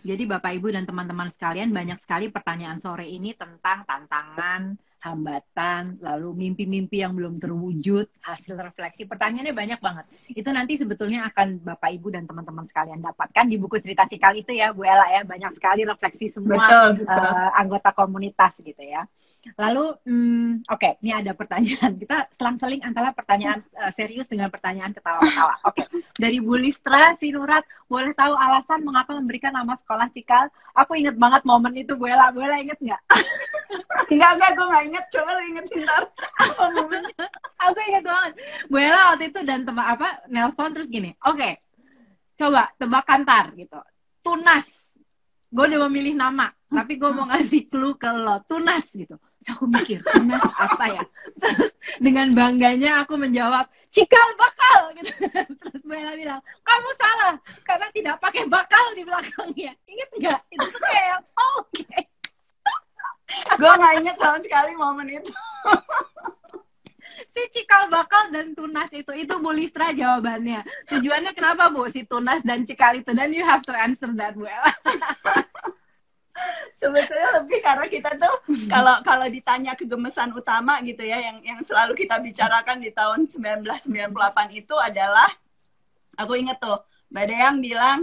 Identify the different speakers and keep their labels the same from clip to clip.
Speaker 1: Jadi Bapak Ibu dan teman-teman sekalian, banyak sekali pertanyaan sore ini tentang tantangan, hambatan, lalu mimpi-mimpi yang belum terwujud, hasil refleksi. Pertanyaannya banyak banget. Itu nanti sebetulnya akan Bapak Ibu dan teman-teman sekalian dapatkan di buku cerita Cikal itu ya, Bu Ella ya. Banyak sekali refleksi semua
Speaker 2: Betul, betul.
Speaker 1: anggota komunitas gitu ya. Lalu, oke, ini ada pertanyaan. Kita selang-seling antara pertanyaan serius dengan pertanyaan ketawa-ketawa. Oke, dari Bu Listra, Sinurat, boleh tahu alasan mengapa memberikan nama sekolah Cikal? Aku inget banget momen itu, Bu Ella. Bu Ella inget nggak?
Speaker 2: Enggak, gue nggak inget. Coba lu ingetin ntar. Apa momennya?
Speaker 1: Aku inget banget. Bu Ella waktu itu dan nelpon terus gini. Oke, coba tebakan tar gitu. Tunas. Gue udah memilih nama, tapi gue mau ngasih clue ke lo. Tunas gitu. Terus aku mikir, tunas apa ya? Terus dengan bangganya aku menjawab, Cikal bakal gitu. Terus Bu Ella bilang, kamu salah karena tidak pakai bakal di belakangnya. Ingat nggak? Itu tuh kayak, oke.
Speaker 2: Gue nggak inget sama sekali momen itu.
Speaker 1: Si Cikal bakal dan tunas itu Bu Listra jawabannya. Tujuannya kenapa Bu si tunas dan Cikal itu? Dan you have to answer that, Bu Ella.
Speaker 2: Sebetulnya lebih karena kita tuh kalau ditanya kegemesan utama gitu ya, yang selalu kita bicarakan di tahun 1998 itu adalah, aku inget tuh Mbak Deyang bilang,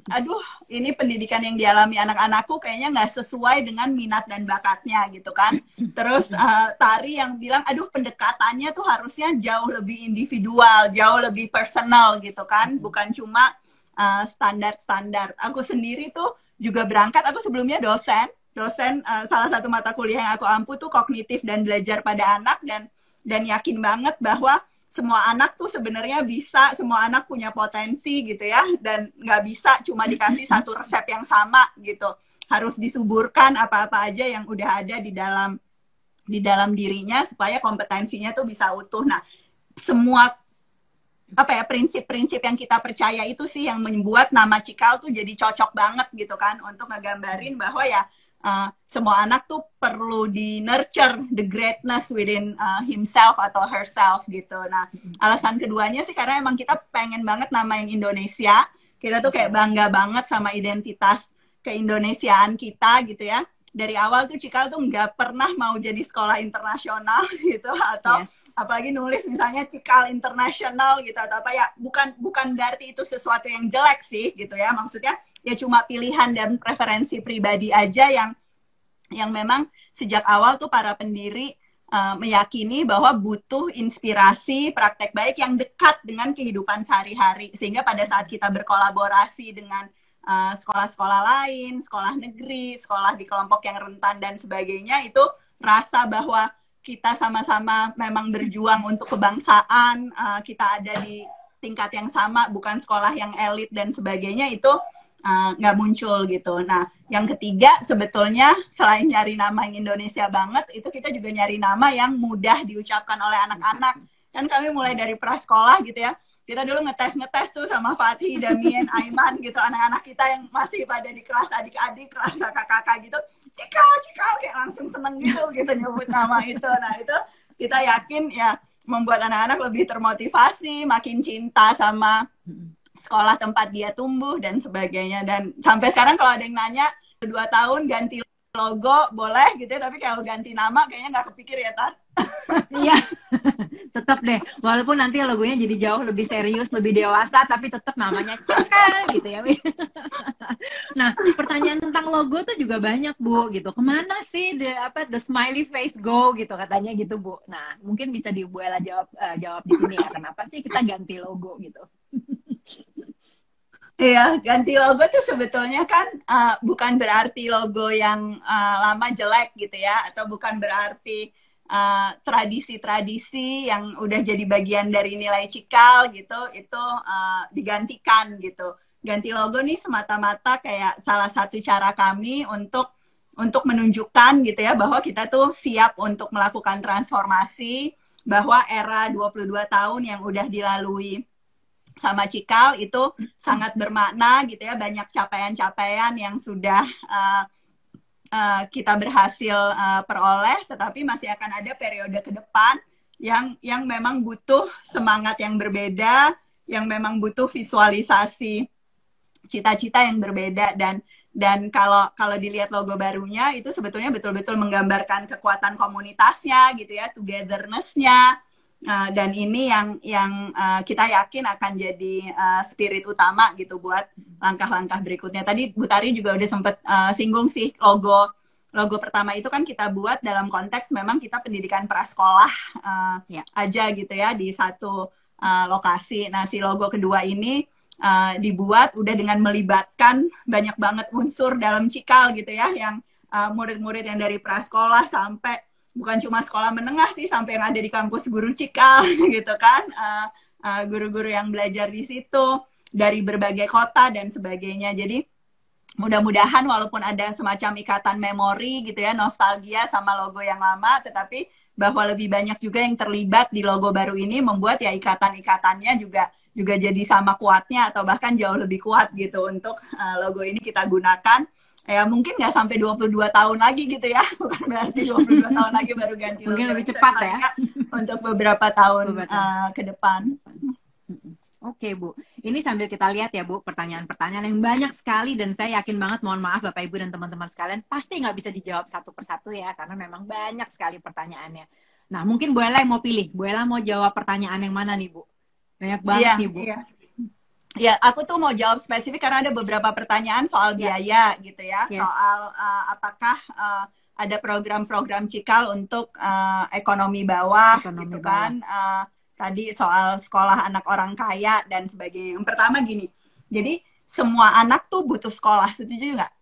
Speaker 2: aduh ini pendidikan yang dialami anak-anakku kayaknya nggak sesuai dengan minat dan bakatnya gitu kan. Terus Tari yang bilang, aduh pendekatannya tuh harusnya jauh lebih individual, jauh lebih personal gitu kan, bukan cuma standar-standar. Aku sendiri tuh juga berangkat, aku sebelumnya dosen salah satu mata kuliah yang aku ampu tuh kognitif dan belajar pada anak, dan yakin banget bahwa semua anak tuh sebenarnya bisa, semua anak punya potensi gitu ya, dan nggak bisa cuma dikasih satu resep yang sama gitu, harus disuburkan apa-apa aja yang udah ada di dalam dirinya supaya kompetensinya tuh bisa utuh. Nah, semua prinsip-prinsip yang kita percaya itu sih yang membuat nama Cikal tuh jadi cocok banget gitu kan, untuk ngegambarin bahwa ya semua anak tuh perlu di nurture the greatness within himself atau herself gitu. Nah, alasan keduanya sih karena emang kita pengen banget nama yang Indonesia. Kita tuh kayak bangga banget sama identitas keindonesiaan kita gitu ya. Dari awal tuh Cikal tuh nggak pernah mau jadi sekolah internasional gitu, atau apalagi nulis misalnya Cikal internasional gitu atau apa ya, bukan berarti itu sesuatu yang jelek sih gitu ya, maksudnya ya cuma pilihan dan preferensi pribadi aja yang memang sejak awal tuh para pendiri meyakini bahwa butuh inspirasi praktek baik yang dekat dengan kehidupan sehari-hari, sehingga pada saat kita berkolaborasi dengan sekolah-sekolah lain, sekolah negeri, sekolah di kelompok yang rentan dan sebagainya, itu rasa bahwa kita sama-sama memang berjuang untuk kebangsaan, kita ada di tingkat yang sama, bukan sekolah yang elit dan sebagainya, itu nggak muncul gitu. Nah, yang ketiga sebetulnya selain nyari nama yang Indonesia banget, itu kita juga nyari nama yang mudah diucapkan oleh anak-anak. Kan kami mulai dari prasekolah gitu ya, kita dulu ngetes tuh sama Fatih, Damien, Aiman gitu, anak-anak kita yang masih pada di kelas adik-adik, kelas kakak-kakak gitu, Cikal, kayak langsung seneng gitu nyebut nama itu. Nah, itu kita yakin ya membuat anak-anak lebih termotivasi, makin cinta sama sekolah tempat dia tumbuh dan sebagainya. Dan sampai sekarang kalau ada yang nanya 2 tahun ganti logo boleh gitu ya, tapi kalau ganti nama kayaknya nggak kepikir ya, Tar.
Speaker 1: Iya, tetap deh. Walaupun nanti logonya jadi jauh lebih serius, lebih dewasa, tapi tetap namanya Cikal gitu ya. Nah, pertanyaan tentang logo tuh juga banyak, Bu, gitu. Kemana sih the smiley face go gitu katanya gitu, Bu. Nah, mungkin bisa di Bu Ella jawab di sini ya. Kenapa sih kita ganti logo gitu?
Speaker 2: Iya, ganti logo tuh sebetulnya kan bukan berarti logo yang lama jelek gitu ya, atau bukan berarti tradisi-tradisi yang udah jadi bagian dari nilai Cikal gitu, itu digantikan gitu. Ganti logo nih semata-mata kayak salah satu cara kami untuk menunjukkan gitu ya, bahwa kita tuh siap untuk melakukan transformasi, bahwa era 22 tahun yang udah dilalui sama Cikal itu sangat bermakna gitu ya, banyak capaian-capaian yang sudah kita berhasil peroleh, tetapi masih akan ada periode ke depan yang memang butuh semangat yang berbeda, yang memang butuh visualisasi cita-cita yang berbeda. Dan kalau dilihat logo barunya itu sebetulnya betul-betul menggambarkan kekuatan komunitasnya gitu ya, togetherness-nya. Dan ini yang kita yakin akan jadi spirit utama gitu buat langkah-langkah berikutnya. Tadi Bu Tari juga udah sempet singgung sih logo pertama itu kan kita buat dalam konteks memang kita pendidikan prasekolah aja gitu ya di satu lokasi. Nah si logo kedua ini dibuat udah dengan melibatkan banyak banget unsur dalam Cikal gitu ya, yang murid-murid yang dari prasekolah sampai bukan cuma sekolah menengah sih, sampai yang ada di kampus guru Cikal gitu kan, guru-guru yang belajar di situ dari berbagai kota dan sebagainya. Jadi mudah-mudahan walaupun ada semacam ikatan memori gitu ya, nostalgia sama logo yang lama, tetapi bahwa lebih banyak juga yang terlibat di logo baru ini membuat ya ikatan-ikatannya juga jadi sama kuatnya atau bahkan jauh lebih kuat gitu untuk logo ini kita gunakan. Ya mungkin nggak sampai 22 tahun lagi gitu ya, bukan berarti 22 tahun lagi baru ganti logo.
Speaker 1: Mungkin lebih cepat ya.
Speaker 2: Untuk beberapa tahun ke depan.
Speaker 1: Oke Bu, ini sambil kita lihat ya Bu, pertanyaan-pertanyaan yang banyak sekali dan saya yakin banget, mohon maaf Bapak Ibu dan teman-teman sekalian, pasti nggak bisa dijawab satu persatu ya, karena memang banyak sekali pertanyaannya. Nah mungkin Bu Ella yang mau pilih, Bu Ella mau jawab pertanyaan yang mana nih Bu? Banyak banget nih Bu.
Speaker 2: Ya, aku tuh mau jawab spesifik karena ada beberapa pertanyaan soal biaya gitu ya, soal apakah ada program-program Cikal untuk ekonomi bawah gitu kan. Tadi soal sekolah anak orang kaya dan sebagainya. Yang pertama gini, jadi semua anak tuh butuh sekolah, setuju nggak?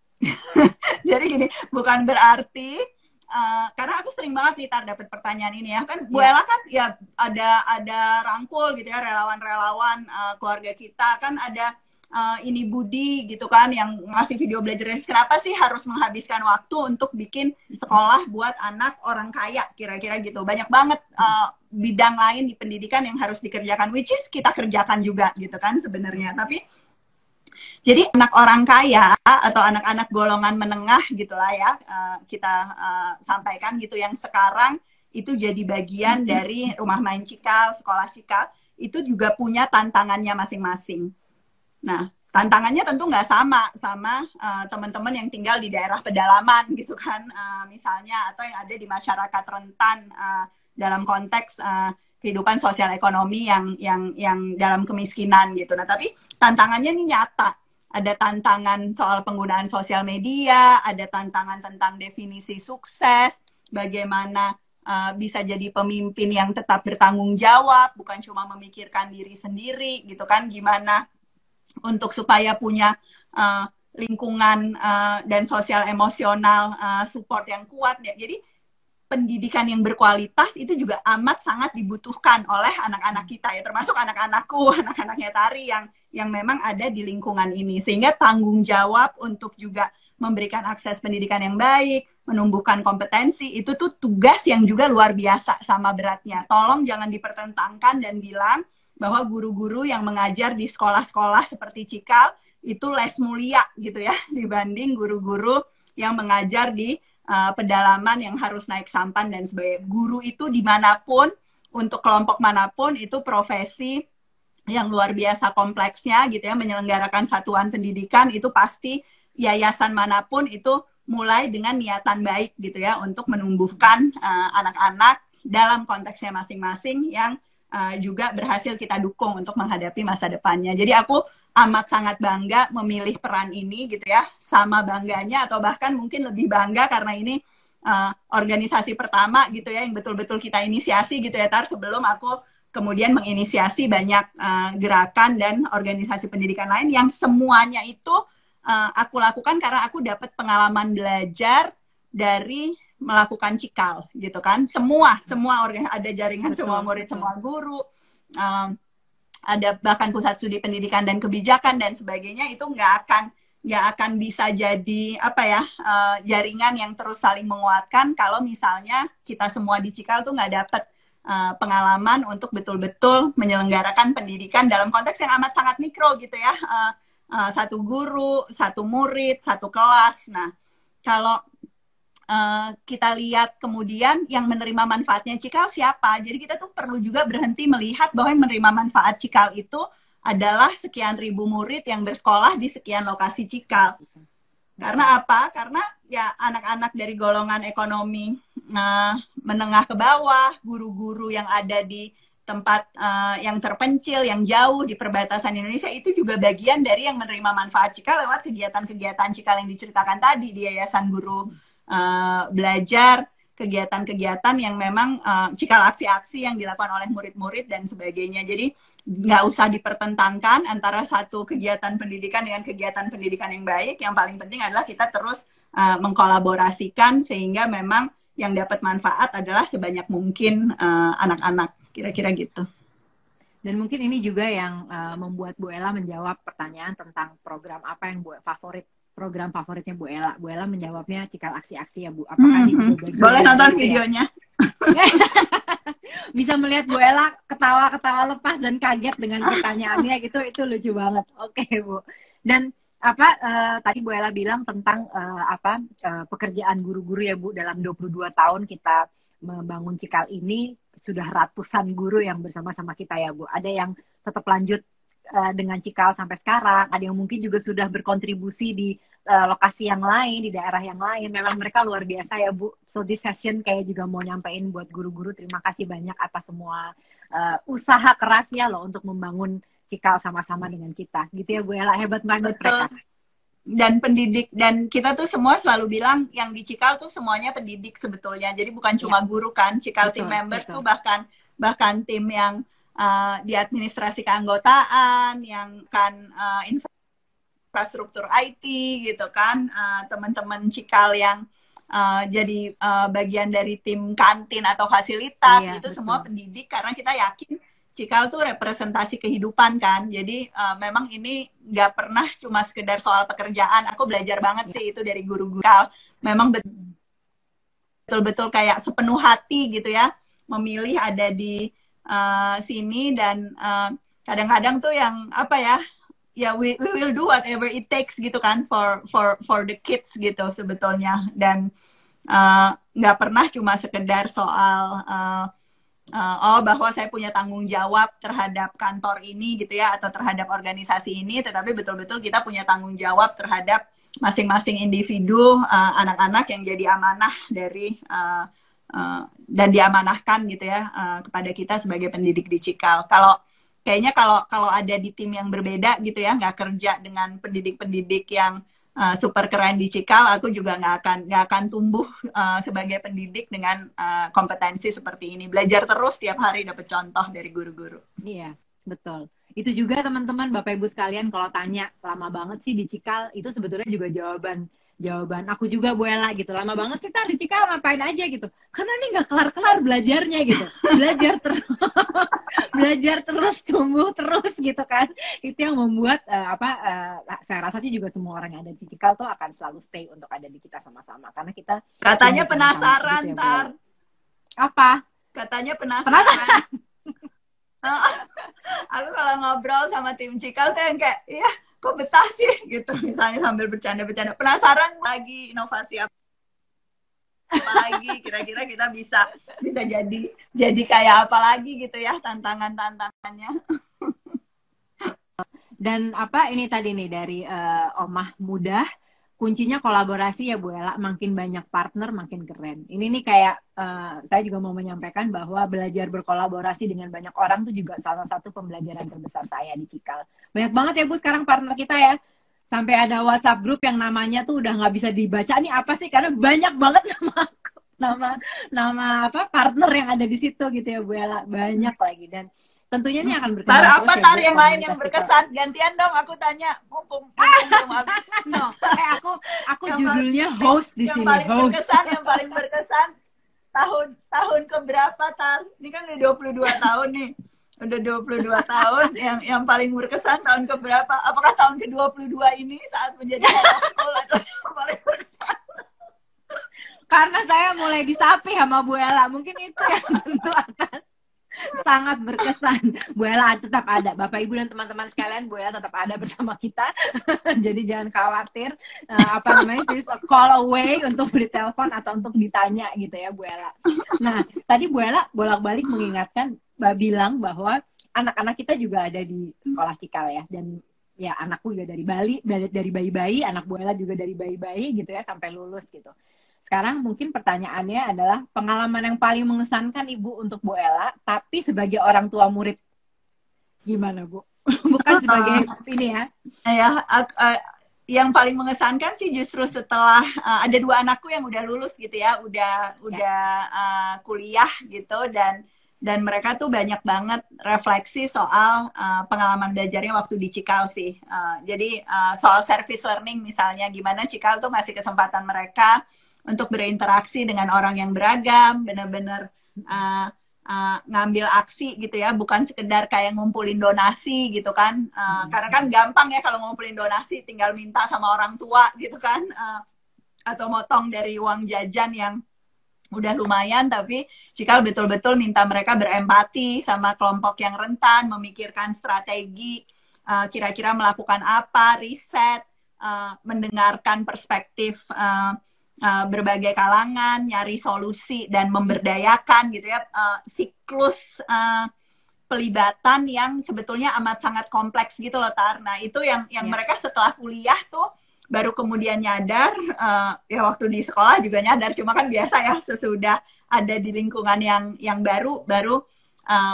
Speaker 2: Jadi gini, bukan berarti karena aku sering banget nih dapat pertanyaan ini ya kan, Bu Ella kan ya ada rangkul gitu ya, relawan-relawan keluarga kita kan ada ini Budi gitu kan yang ngasih video belajar. Kenapa sih harus menghabiskan waktu untuk bikin sekolah buat anak orang kaya, kira-kira gitu. Banyak banget bidang lain di pendidikan yang harus dikerjakan, which is kita kerjakan juga gitu kan sebenarnya. Tapi jadi anak orang kaya atau anak-anak golongan menengah gitulah ya, kita sampaikan gitu, yang sekarang itu jadi bagian dari Rumah Main Cikal, Sekolah Cikal, itu juga punya tantangannya masing-masing. Nah, tantangannya tentu nggak sama teman-teman yang tinggal di daerah pedalaman gitu kan, misalnya, atau yang ada di masyarakat rentan dalam konteks kehidupan sosial ekonomi yang dalam kemiskinan gitu. Nah, tapi tantangannya ini nyata. Ada tantangan soal penggunaan sosial media, ada tantangan tentang definisi sukses, bagaimana bisa jadi pemimpin yang tetap bertanggung jawab, bukan cuma memikirkan diri sendiri gitu kan, gimana untuk supaya punya lingkungan dan sosial emosional support yang kuat ya. Jadi pendidikan yang berkualitas itu juga amat sangat dibutuhkan oleh anak-anak kita ya, termasuk anak-anakku, anak-anaknya Tari yang memang ada di lingkungan ini. Sehingga tanggung jawab untuk juga memberikan akses pendidikan yang baik, menumbuhkan kompetensi, itu tuh tugas yang juga luar biasa sama beratnya. Tolong jangan dipertentangkan dan bilang bahwa guru-guru yang mengajar di sekolah-sekolah seperti Cikal itu less mulia gitu ya, dibanding guru-guru yang mengajar di pedalaman yang harus naik sampan dan sebagainya. Guru itu dimanapun, untuk kelompok manapun, itu profesi yang luar biasa kompleksnya gitu ya, menyelenggarakan satuan pendidikan itu pasti yayasan manapun itu mulai dengan niatan baik gitu ya, untuk menumbuhkan anak-anak dalam konteksnya masing-masing yang juga berhasil kita dukung untuk menghadapi masa depannya. Jadi aku amat sangat bangga memilih peran ini gitu ya, sama bangganya atau bahkan mungkin lebih bangga karena ini organisasi pertama gitu ya yang betul-betul kita inisiasi gitu ya Tar, sebelum aku kemudian menginisiasi banyak gerakan dan organisasi pendidikan lain yang semuanya itu aku lakukan karena aku dapat pengalaman belajar dari melakukan Cikal gitu kan. Semua ada jaringan, semua murid, semua guru, ada bahkan pusat studi pendidikan dan kebijakan dan sebagainya, itu nggak akan bisa jadi apa ya, jaringan yang terus saling menguatkan kalau misalnya kita semua di Cikal tuh nggak dapat pengalaman untuk betul-betul menyelenggarakan pendidikan dalam konteks yang amat sangat mikro gitu ya, satu guru, satu murid, satu kelas. Nah kalau kita lihat kemudian yang menerima manfaatnya Cikal siapa. Jadi kita tuh perlu juga berhenti melihat bahwa yang menerima manfaat Cikal itu adalah sekian ribu murid yang bersekolah di sekian lokasi Cikal. Karena apa? Karena ya anak-anak dari golongan ekonomi menengah ke bawah, guru-guru yang ada di tempat yang terpencil, yang jauh di perbatasan Indonesia, itu juga bagian dari yang menerima manfaat Cikal lewat kegiatan-kegiatan Cikal yang diceritakan tadi di Yayasan Guru Belajar, kegiatan-kegiatan yang memang Cikal aksi-aksi yang dilakukan oleh murid-murid dan sebagainya. Jadi nggak usah dipertentangkan antara satu kegiatan pendidikan dengan kegiatan pendidikan yang baik. Yang paling penting adalah kita terus mengkolaborasikan sehingga memang yang dapat manfaat adalah sebanyak mungkin anak-anak. Kira-kira gitu.
Speaker 1: Dan mungkin ini juga yang membuat Bu Ella menjawab pertanyaan tentang program apa yang program favoritnya Bu Ella. Bu Ella menjawabnya Cikal Aksi-Aksi ya Bu. Apakah ini juga bagian
Speaker 2: boleh nonton
Speaker 1: gitu
Speaker 2: videonya.
Speaker 1: Ya? Bisa melihat Bu Ella ketawa-ketawa lepas dan kaget dengan pertanyaannya gitu, itu lucu banget. Oke Bu. Dan tadi Bu Ella bilang tentang pekerjaan guru-guru ya Bu, dalam 22 tahun kita membangun Cikal ini sudah ratusan guru yang bersama-sama kita ya Bu. Ada yang tetap lanjut dengan Cikal sampai sekarang, ada yang mungkin juga sudah berkontribusi di lokasi yang lain, di daerah yang lain. Memang mereka luar biasa ya Bu. So this session kayak juga mau nyampein buat guru-guru, terima kasih banyak atas semua usaha kerasnya loh untuk membangun Cikal sama-sama dengan kita. Gitu ya Bu Ella, hebat banget mereka.
Speaker 2: Dan pendidik, dan kita tuh semua selalu bilang yang di Cikal tuh semuanya pendidik sebetulnya. Jadi bukan cuma guru kan, Cikal team members tuh bahkan tim yang di administrasi keanggotaan, yang kan infrastruktur IT gitu kan, teman-teman Cikal yang jadi bagian dari tim kantin atau fasilitas, itu semua pendidik, karena kita yakin Cikal tuh representasi kehidupan kan. Jadi memang ini nggak pernah cuma sekedar soal pekerjaan. Aku belajar banget sih itu dari guru-guru Cikal. Memang betul-betul kayak sepenuh hati gitu ya, memilih ada di sini, dan kadang-kadang tuh yang we will do whatever it takes gitu kan for the kids gitu sebetulnya. Dan nggak pernah cuma sekedar soal bahwa saya punya tanggung jawab terhadap kantor ini gitu ya, atau terhadap organisasi ini, tetapi betul-betul kita punya tanggung jawab terhadap masing-masing individu, anak-anak yang jadi amanah dari dan diamanahkan gitu ya kepada kita sebagai pendidik di Cikal. Kayaknya kalau ada di tim yang berbeda gitu ya, nggak kerja dengan pendidik-pendidik yang super keren di Cikal, aku juga nggak akan tumbuh sebagai pendidik dengan kompetensi seperti ini. Belajar terus tiap hari, dapat contoh dari guru-guru.
Speaker 1: Iya, betul. Itu juga teman-teman, Bapak Ibu sekalian, kalau tanya lama banget sih di Cikal, itu sebetulnya juga jawaban aku juga Bu Ella gitu. Lama banget sih di Cikal ngapain aja gitu. Karena ini nggak kelar-kelar belajarnya gitu. Belajar terus, tumbuh terus gitu kan. Itu yang membuat saya rasa sih juga semua orang yang ada di Cikal tuh akan selalu stay untuk ada di kita sama-sama. Karena kita
Speaker 2: katanya penasaran, gitu ya, Tar.
Speaker 1: Apa?
Speaker 2: Katanya penasaran. Aku kalau ngobrol sama tim Cikal tuh yang kayak, ya kok betah sih gitu, misalnya sambil bercanda-bercanda, penasaran lagi inovasi apa lagi, kira-kira kita bisa jadi kayak apa lagi gitu ya, tantangannya.
Speaker 1: Dan ini tadi nih dari Omah Mudah, kuncinya kolaborasi ya Bu Ella, makin banyak partner makin keren. Ini nih kayak saya juga mau menyampaikan bahwa belajar berkolaborasi dengan banyak orang tuh juga salah satu pembelajaran terbesar saya di Cikal. Banyak banget ya Bu sekarang partner kita ya. Sampai ada WhatsApp group yang namanya tuh udah nggak bisa dibaca nih apa sih, karena banyak banget nama partner yang ada di situ gitu ya Bu Ella. Banyak lagi, dan tentunya ini akan berkembang.
Speaker 2: Tar yang lain yang berkesan, gantian dong aku tanya, mumpung belum habis.
Speaker 1: No, aku judulnya host di sini.
Speaker 2: Yang paling berkesan tahun keberapa, Tar? Ini kan udah 22 tahun nih. Udah 22 tahun, yang paling berkesan tahun keberapa? Apakah tahun ke-22 ini saat menjadi head of school atau yang paling berkesan?
Speaker 1: Karena saya mulai disapi sama Bu Ella, mungkin itu yang tentu akan sangat berkesan. Bu Ella tetap ada, Bapak Ibu dan teman-teman sekalian, Bu Ella tetap ada bersama kita. Jadi jangan khawatir, please call away untuk ditelepon atau untuk ditanya gitu ya Bu Ella. Nah, tadi Bu Ella bolak-balik mengingatkan, bilang bahwa anak-anak kita juga ada di sekolah Cikal ya, dan ya anakku juga dari Bali, dari bayi-bayi, anak Bu Ella juga dari bayi-bayi gitu ya sampai lulus gitu. Sekarang mungkin pertanyaannya adalah pengalaman yang paling mengesankan Ibu untuk Bu Ella, tapi sebagai orang tua murid gimana Bu? Bukan sebagai ini ya.
Speaker 2: Ya, yang paling mengesankan sih justru setelah ada 2 anakku yang udah lulus gitu ya, udah kuliah gitu, dan mereka tuh banyak banget refleksi soal pengalaman belajarnya waktu di Cikal sih. Jadi soal service learning misalnya, gimana Cikal tuh ngasih kesempatan mereka untuk berinteraksi dengan orang yang beragam, benar-benar ngambil aksi gitu ya, bukan sekedar kayak ngumpulin donasi gitu kan. Karena kan gampang ya kalau ngumpulin donasi, tinggal minta sama orang tua gitu kan, atau motong dari uang jajan yang udah lumayan, tapi Cikal betul-betul minta mereka berempati sama kelompok yang rentan, memikirkan strategi, kira-kira melakukan apa, riset, mendengarkan perspektif berbagai kalangan, nyari solusi dan memberdayakan gitu ya, siklus pelibatan yang sebetulnya amat sangat kompleks gitu loh, Tar. Nah itu yang mereka setelah kuliah tuh baru kemudian nyadar, ya waktu di sekolah juga nyadar, cuma kan biasa ya sesudah ada di lingkungan yang baru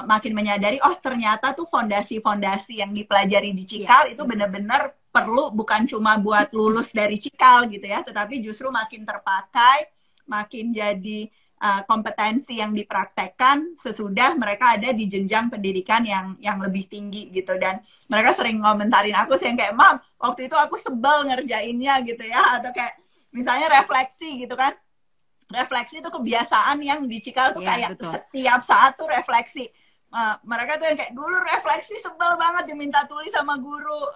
Speaker 2: makin menyadari, oh ternyata tuh fondasi-fondasi yang dipelajari di Cikal itu benar-benar perlu bukan cuma buat lulus dari Cikal gitu ya, tetapi justru makin terpakai, makin jadi kompetensi yang dipraktekkan sesudah mereka ada di jenjang pendidikan yang lebih tinggi gitu. Dan mereka sering ngomentarin aku sih yang kayak, Mam, waktu itu aku sebel ngerjainnya gitu ya, atau kayak misalnya refleksi gitu kan, refleksi itu kebiasaan yang di Cikal tuh kayak setiap saat tuh refleksi. Mereka tuh yang kayak dulu refleksi sebel banget diminta tulis sama guru,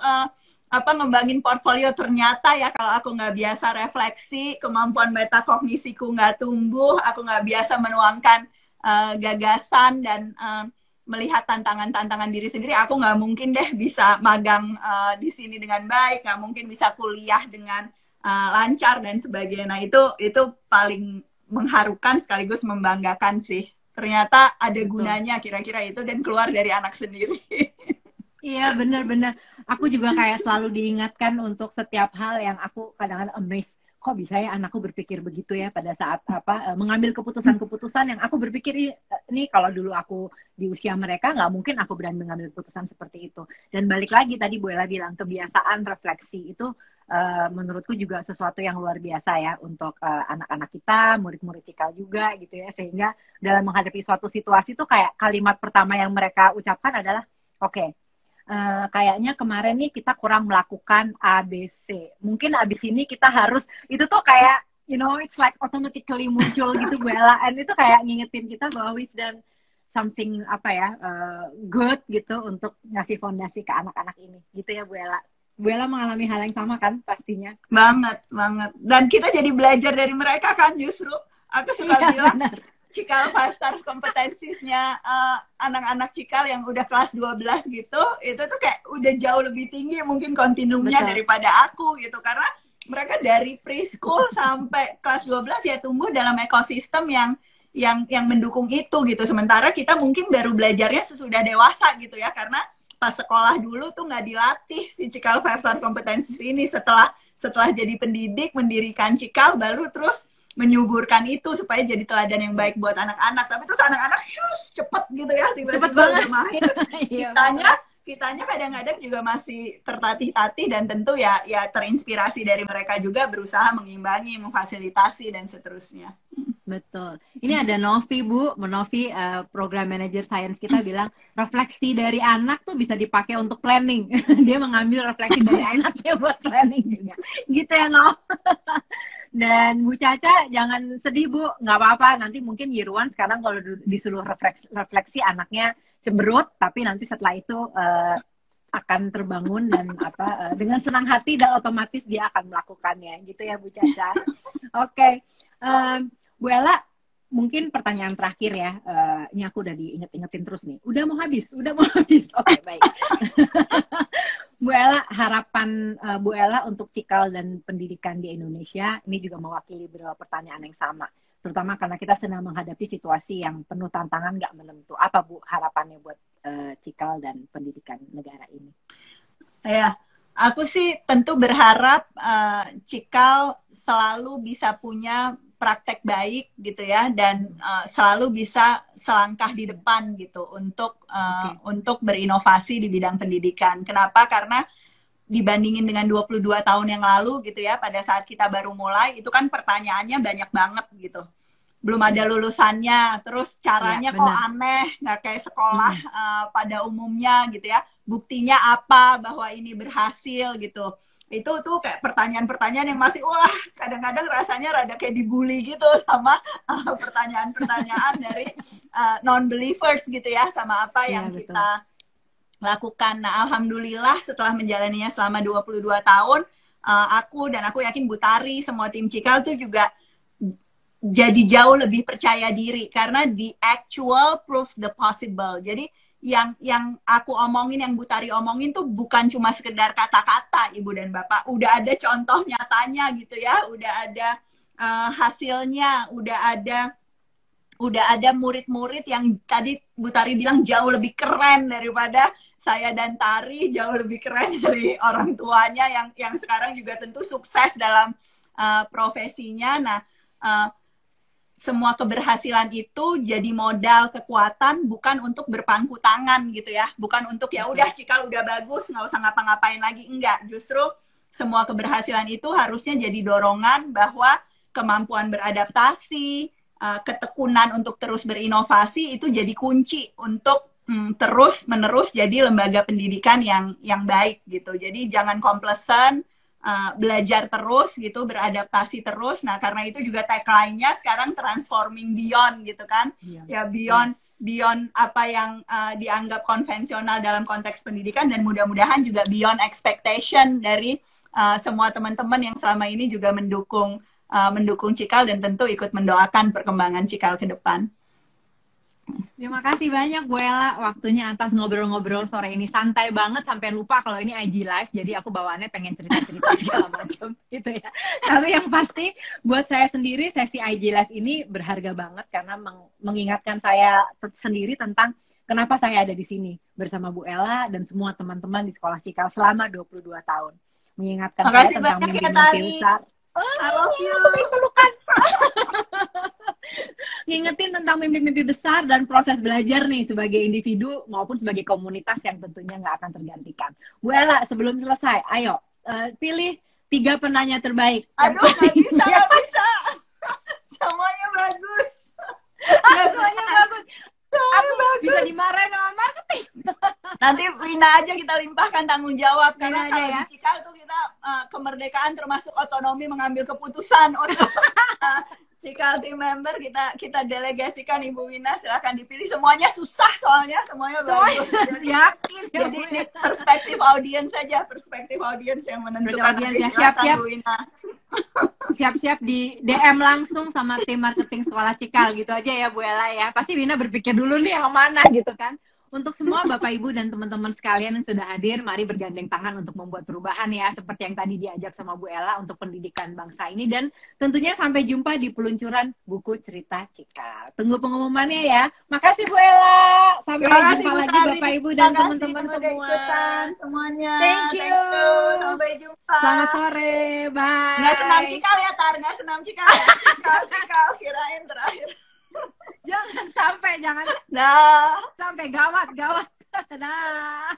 Speaker 2: ngembangin portfolio, ternyata ya kalau aku nggak biasa refleksi, kemampuan metakognisiku nggak tumbuh, aku nggak biasa menuangkan gagasan dan melihat tantangan-tantangan diri sendiri, aku nggak mungkin deh bisa magang di sini dengan baik, nggak mungkin bisa kuliah dengan lancar dan sebagainya. Nah itu paling mengharukan sekaligus membanggakan sih. Ternyata ada gunanya kira-kira itu, dan keluar dari anak sendiri.
Speaker 1: Iya, benar-benar. Aku juga kayak selalu diingatkan untuk setiap hal yang aku kadang-kadang amazed. Kok bisa ya anakku berpikir begitu ya pada saat mengambil keputusan-keputusan yang aku berpikir ini kalau dulu aku di usia mereka nggak mungkin aku berani mengambil keputusan seperti itu. Dan balik lagi tadi Bu Ella bilang kebiasaan refleksi itu menurutku juga sesuatu yang luar biasa ya untuk anak-anak kita, murid-murid Cikal juga gitu ya, sehingga dalam menghadapi suatu situasi tuh kayak kalimat pertama yang mereka ucapkan adalah oke, kayaknya kemarin nih kita kurang melakukan ABC. Mungkin abis ini kita harus, itu tuh kayak, you know, it's like automatically muncul gitu Bu Ella. And itu kayak ngingetin kita bahwa we've done something good gitu untuk ngasih fondasi ke anak-anak ini. Gitu ya Bu Ella. Bu Ella mengalami hal yang sama kan pastinya?
Speaker 2: Banget. Dan kita jadi belajar dari mereka kan justru. Aku suka bilang, bener. Cikal Five Stars kompetensisnya anak-anak Cikal yang udah kelas 12 gitu, itu tuh kayak udah jauh lebih tinggi mungkin kontinumnya daripada aku gitu, karena mereka dari preschool sampai kelas 12 ya tumbuh dalam ekosistem yang mendukung itu gitu. Sementara kita mungkin baru belajarnya sesudah dewasa gitu ya, karena pas sekolah dulu tuh nggak dilatih si Cikal Five Stars kompetensis ini. Setelah jadi pendidik, mendirikan Cikal, baru terus menyuburkan itu supaya jadi teladan yang baik buat anak-anak. Tapi terus anak-anak cepet gitu ya, tiba-tiba bermain. kitanya kadang-kadang juga masih tertatih-tatih, dan tentu ya terinspirasi dari mereka juga, berusaha mengimbangi, memfasilitasi dan seterusnya.
Speaker 1: Betul. Ini ada Novi, Bu. Novi, program manager sains kita bilang refleksi dari anak tuh bisa dipakai untuk planning. Dia mengambil refleksi dari anaknya buat planning juga. Gitu ya, Nov. Dan Bu Caca, jangan sedih Bu, nggak apa-apa. Nanti mungkin Yirwan sekarang kalau disuruh refleksi anaknya cemberut, tapi nanti setelah itu akan terbangun dan dengan senang hati dan otomatis dia akan melakukannya, gitu ya Bu Caca. Oke. Bu Ella, mungkin pertanyaan terakhir ya. Ini aku udah diinget-ingetin terus nih. Udah mau habis. Oke, baik. Bu Ella, harapan Bu Ella untuk Cikal dan pendidikan di Indonesia, ini juga mewakili beberapa pertanyaan yang sama. Terutama karena kita sedang menghadapi situasi yang penuh tantangan, nggak menentu. Apa Bu harapannya buat Cikal dan pendidikan negara ini.
Speaker 2: Ya, aku sih tentu berharap Cikal selalu bisa punya praktek baik gitu ya, dan selalu bisa selangkah di depan gitu untuk berinovasi di bidang pendidikan. Kenapa? Karena dibandingin dengan 22 tahun yang lalu gitu ya, pada saat kita baru mulai itu kan pertanyaannya banyak banget gitu. Belum ada lulusannya, terus caranya kok aneh, nggak kayak sekolah pada umumnya gitu ya. Buktinya apa bahwa ini berhasil gitu. Itu tuh kayak pertanyaan-pertanyaan yang masih wah, kadang-kadang rasanya rada kayak dibully gitu sama pertanyaan-pertanyaan dari non-believers gitu ya, sama apa yang kita lakukan. Nah, alhamdulillah setelah menjalaninya selama 22 tahun, aku yakin Bu Tari, semua tim Cikal tuh juga jadi jauh lebih percaya diri karena the actual proves the possible. Jadi yang aku omongin, yang Bu Tari omongin tuh bukan cuma sekedar kata-kata, Ibu dan Bapak. Udah ada contoh nyatanya gitu ya, udah ada hasilnya, udah ada murid-murid yang tadi Bu Tari bilang jauh lebih keren daripada saya dan Tari, jauh lebih keren dari orang tuanya yang sekarang juga tentu sukses dalam profesinya. Nah, semua keberhasilan itu jadi modal kekuatan, bukan untuk berpangku tangan gitu ya, bukan untuk ya udah Cikal udah bagus nggak usah ngapa-ngapain lagi, enggak. Justru semua keberhasilan itu harusnya jadi dorongan bahwa kemampuan beradaptasi, ketekunan untuk terus berinovasi itu jadi kunci untuk terus menerus jadi lembaga pendidikan yang baik gitu. Jadi jangan komplesen, belajar terus gitu, beradaptasi terus. Nah, karena itu juga tagline-nya sekarang transforming beyond gitu kan. Ya beyond apa yang dianggap konvensional dalam konteks pendidikan, dan mudah-mudahan juga beyond expectation dari semua teman-teman yang selama ini juga mendukung Cikal dan tentu ikut mendoakan perkembangan Cikal ke depan.
Speaker 1: Terima kasih banyak Bu Ella waktunya atas ngobrol-ngobrol sore ini. Santai banget sampai lupa kalau ini IG Live, jadi aku bawaannya pengen cerita-cerita segala macam gitu ya. Tapi yang pasti buat saya sendiri sesi IG Live ini berharga banget karena mengingatkan saya sendiri tentang kenapa saya ada di sini bersama Bu Ella dan semua teman-teman di Sekolah Cikal selama 22 tahun. Mengingatkan saya tentang mimpi-mimpi besar.
Speaker 2: I love you.
Speaker 1: Ngingetin tentang mimpi-mimpi besar dan proses belajar nih sebagai individu maupun sebagai komunitas yang tentunya nggak akan tergantikan. Bu Ella, sebelum selesai, ayo pilih 3 penanya terbaik.
Speaker 2: Aduh, nggak bisa. Semuanya bagus.
Speaker 1: Semuanya bagus. Aku bisa dimarahin sama marketing.
Speaker 2: Nanti Wina aja kita limpahkan tanggung jawab, karena kalau di Cikal tuh kita kemerdekaan termasuk otonomi mengambil keputusan untuk Cikal team member, kita delegasikan Ibu Wina, silahkan dipilih. Semuanya susah soalnya, semuanya bagus.
Speaker 1: Yakin ya,
Speaker 2: jadi ini perspektif audiens yang menentukan.
Speaker 1: Siap-siap Bu Wina. Siap-siap di DM langsung sama tim marketing Sekolah Cikal gitu aja ya Bu Ella ya. Pasti Wina berpikir dulu nih yang mana gitu kan. Untuk semua Bapak Ibu dan teman-teman sekalian yang sudah hadir, mari bergandeng tangan untuk membuat perubahan ya, seperti yang tadi diajak sama Bu Ella untuk pendidikan bangsa ini. Dan tentunya sampai jumpa di peluncuran buku cerita Cikal. Tunggu pengumumannya ya. Makasih Bu Ella. Sampai jumpa lagi Bapak Ibu dan teman-teman semua.
Speaker 2: Semuanya.
Speaker 1: Thank you.
Speaker 2: Sampai jumpa.
Speaker 1: Selamat sore. Bye.
Speaker 2: Nggak senam Cikal ya, Tar. Nggak senam Cikal ya. Cikal kirain terakhir.
Speaker 1: Jangan sampai,
Speaker 2: Nah.
Speaker 1: sampai gawat. Nah.